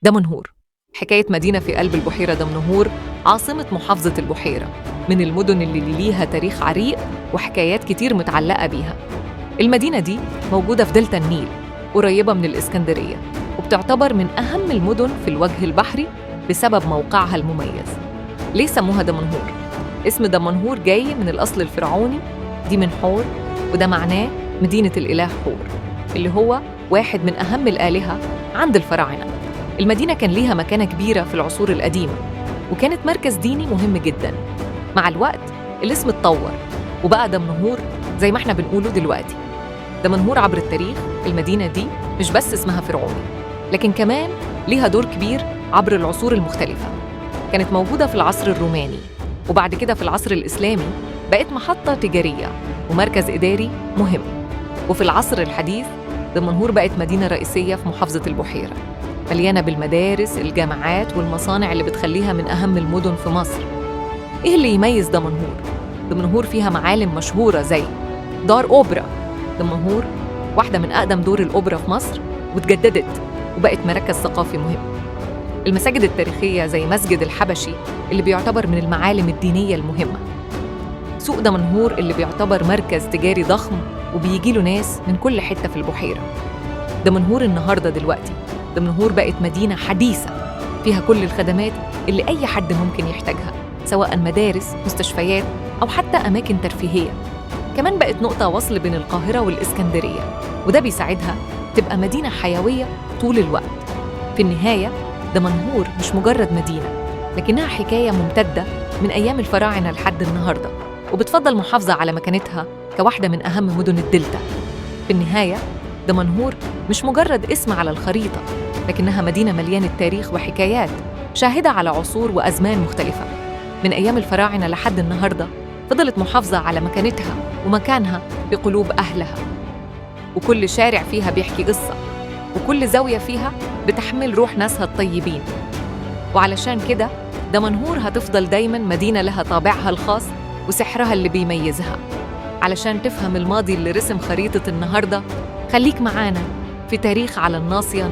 دمنهور، حكاية مدينة في قلب البحيرة. دمنهور عاصمة محافظة البحيرة، من المدن اللي ليها تاريخ عريق وحكايات كتير متعلقة بيها. المدينة دي موجودة في دلتا النيل، قريبة من الإسكندرية، وبتعتبر من أهم المدن في الوجه البحري بسبب موقعها المميز. ليه سموها دمنهور؟ اسم دمنهور جاي من الأصل الفرعوني دي من حور، وده معناه مدينة الإله حور، اللي هو واحد من أهم الآلهة عند الفراعنة. المدينة كان ليها مكانة كبيرة في العصور القديمة، وكانت مركز ديني مهم جداً. مع الوقت الاسم اتطور وبقى دمنهور زي ما احنا بنقوله دلوقتي. دمنهور عبر التاريخ، المدينة دي مش بس اسمها فرعوني، لكن كمان ليها دور كبير عبر العصور المختلفة. كانت موجودة في العصر الروماني، وبعد كده في العصر الإسلامي بقت محطة تجارية ومركز إداري مهم. وفي العصر الحديث دمنهور بقت مدينة رئيسية في محافظة البحيرة، مليانة بالمدارس، الجامعات والمصانع اللي بتخليها من أهم المدن في مصر. إيه اللي يميز دمنهور؟ دمنهور فيها معالم مشهورة زي دار أوبرا. دمنهور واحدة من أقدم دور الأوبرا في مصر، واتجددت وبقت مركز ثقافي مهم. المساجد التاريخية زي مسجد الحبشي اللي بيعتبر من المعالم الدينية المهمة. سوق دمنهور اللي بيعتبر مركز تجاري ضخم وبيجيله ناس من كل حتة في البحيرة. دمنهور النهاردة دلوقتي، دمنهور بقت مدينة حديثة فيها كل الخدمات اللي أي حد ممكن يحتاجها، سواء مدارس، مستشفيات، أو حتى أماكن ترفيهية. كمان بقت نقطة وصل بين القاهرة والإسكندرية، وده بيساعدها تبقى مدينة حيوية طول الوقت. في النهاية دمنهور مش مجرد مدينة، لكنها حكاية ممتدة من أيام الفراعنة لحد النهاردة، وبتفضل محافظة على مكانتها كواحدة من أهم مدن الدلتا. في النهاية دمنهور مش مجرد اسم على الخريطة، لكنها مدينة مليانة تاريخ وحكايات شاهدة على عصور وأزمان مختلفة. من أيام الفراعنة لحد النهاردة فضلت محافظة على مكانتها ومكانها بقلوب أهلها، وكل شارع فيها بيحكي قصة، وكل زاوية فيها بتحمل روح ناسها الطيبين. وعلشان كده دمنهور هتفضل دايماً مدينة لها طابعها الخاص وسحرها اللي بيميزها. علشان تفهم الماضي اللي رسم خريطة النهاردة، خليك معانا في تاريخ على الناصية.